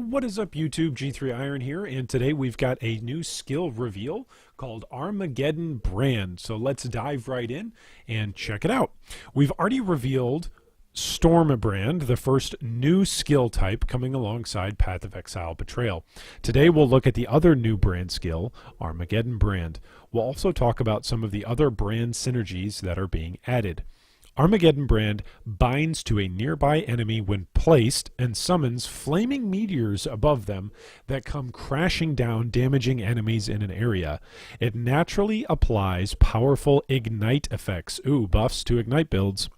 What is up, YouTube? G3 Iron here, and today we've got a new skill reveal called Armageddon Brand. So let's dive right in and check it out. We've already revealed Storm Brand, the first new skill type coming alongside Path of Exile Betrayal. Today we'll look at the other new brand skill, Armageddon Brand. We'll also talk about some of the other brand synergies that are being added. Armageddon Brand binds to a nearby enemy when placed and summons flaming meteors above them that come crashing down, damaging enemies in an area. It naturally applies powerful ignite effects, buffs to ignite builds.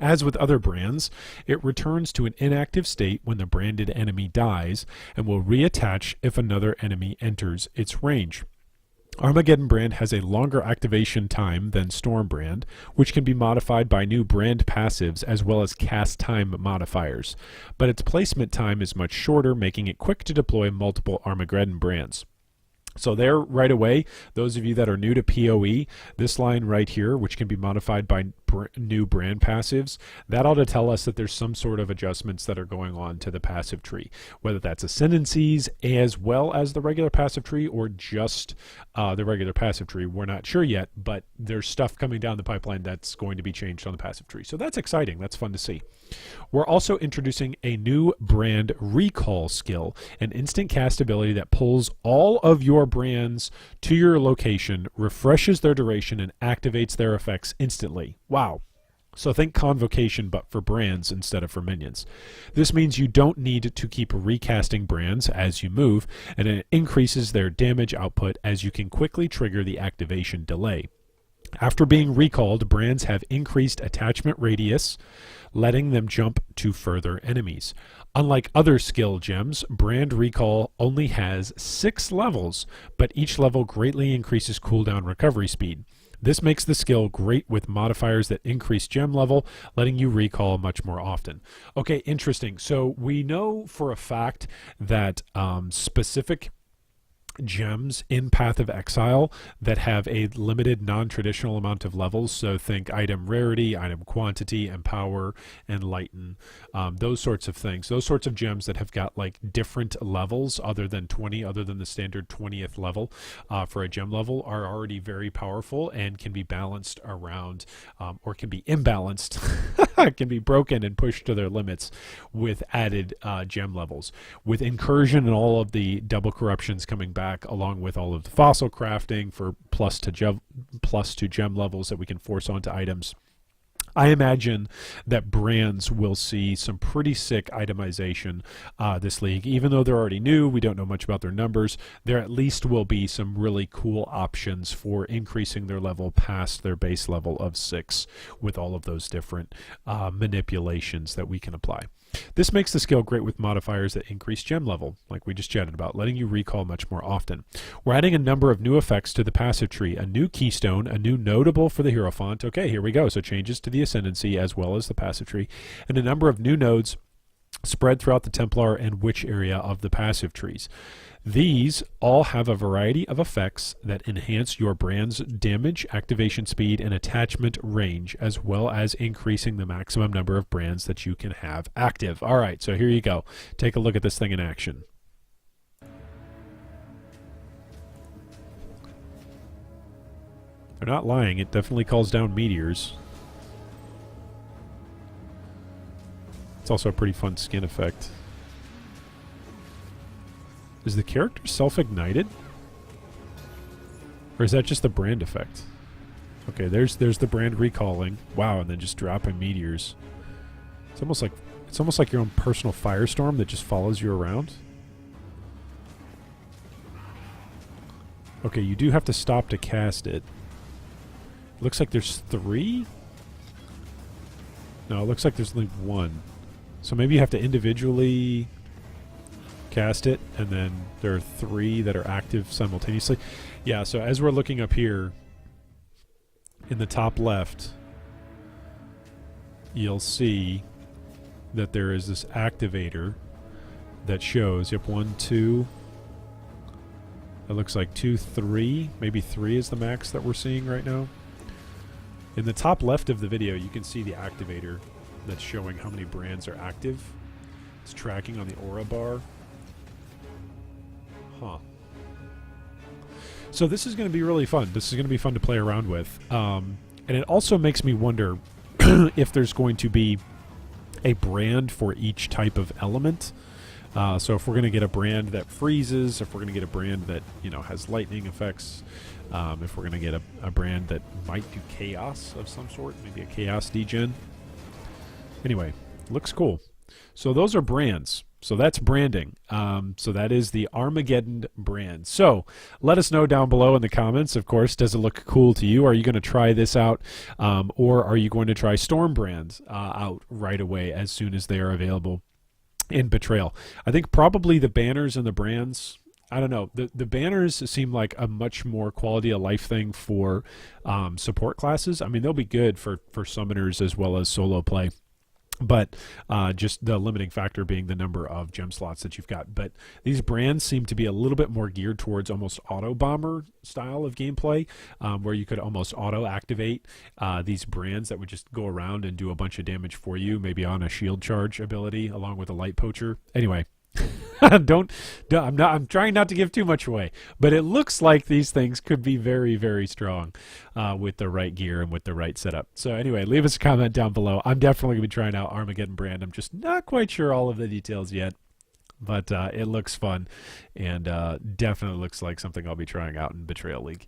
As with other brands, it returns to an inactive state when the branded enemy dies and will reattach if another enemy enters its range. Armageddon Brand has a longer activation time than Storm Brand, which can be modified by new brand passives as well as cast time modifiers, but its placement time is much shorter, making it quick to deploy multiple Armageddon brands. So there, right away, those of you that are new to PoE, this line right here, which can be modified by new brand passives, that ought to tell us that there's some sort of adjustments that are going on to the passive tree, whether that's ascendancies as well as the regular passive tree or just the regular passive tree. We're not sure yet, but there's stuff coming down the pipeline that's going to be changed on the passive tree. So that's exciting. That's fun to see. We're also introducing a new brand recall skill, an instant cast ability that pulls all of your brands to your location, refreshes their duration, and activates their effects instantly. Wow. So think Convocation, but for brands instead of for minions. This means you don't need to keep recasting brands as you move, and it increases their damage output as you can quickly trigger the activation delay. After being recalled, brands have increased attachment radius, letting them jump to further enemies. Unlike other skill gems, Brand Recall only has 6 levels, but each level greatly increases cooldown recovery speed. This makes the skill great with modifiers that increase gem level, letting you recall much more often. Okay, interesting. So we know for a fact that specific gems in Path of Exile that have a limited non-traditional amount of levels, so think item rarity, item quantity, empower, enlighten, those sorts of things, those sorts of gems that have got like different levels other than the standard 20th level for a gem level are already very powerful and can be balanced around or can be imbalanced can be broken and pushed to their limits with added gem levels. With incursion and all of the double corruptions coming back, along with all of the fossil crafting for plus to gem levels that we can force onto items, I imagine that brands will see some pretty sick itemization this league. Even though they're already new, we don't know much about their numbers, there at least will be some really cool options for increasing their level past their base level of 6 with all of those different manipulations that we can apply. This makes the skill great with modifiers that increase gem level, like we just chatted about, letting you recall much more often. We're adding a number of new effects to the passive tree, a new keystone, a new notable for the hero font. Okay, here we go. So changes to the ascendancy as well as the passive tree, and a number of new nodes spread throughout the Templar and Witch area of the passive trees. These all have a variety of effects that enhance your brand's damage, activation speed, and attachment range, as well as increasing the maximum number of brands that you can have active. All right, so here you go. Take a look at this thing in action. They're not lying. It definitely calls down meteors. It's also a pretty fun skin effect. Is the character self-ignited? Or is that just the brand effect? Okay, there's the brand recalling. Wow, and then just dropping meteors. It's almost like your own personal firestorm that just follows you around. Okay, you do have to stop to cast it. It looks like there's 3? No, it looks like there's only 1. So maybe you have to individually cast it, and then there are 3 that are active simultaneously. Yeah, so as we're looking up here in the top left, you'll see that there is this activator that shows, 1, 2, it looks like 2, 3, maybe 3 is the max that we're seeing right now. In the top left of the video, you can see the activator that's showing how many brands are active. It's tracking on the aura bar. Huh. So this is going to be really fun. This is going to be fun to play around with. And it also makes me wonder if there's going to be a brand for each type of element. So if we're going to get a brand that freezes, if we're going to get a brand that, you know, has lightning effects, if we're going to get a brand that might do chaos of some sort, maybe a chaos degen. Anyway, looks cool. So those are brands. So that's branding. So that is the Armageddon brand. So let us know down below in the comments, of course, does it look cool to you? Are you going to try this out? Or are you going to try Storm brands out right away as soon as they are available in Betrayal? I think probably the banners and the brands, I don't know. The banners seem like a much more quality of life thing for support classes. I mean, they'll be good for summoners as well as solo play. But just the limiting factor being the number of gem slots that you've got. But these brands seem to be a little bit more geared towards almost auto bomber style of gameplay, where you could almost auto activate these brands that would just go around and do a bunch of damage for you, maybe on a shield charge ability along with a light poacher. Anyway. I'm trying not to give too much away, but it looks like these things could be very, very strong with the right gear and with the right setup. So anyway, leave us a comment down below. I'm definitely going to be trying out Armageddon brand. I'm just not quite sure all of the details yet, but it looks fun and definitely looks like something I'll be trying out in Betrayal League.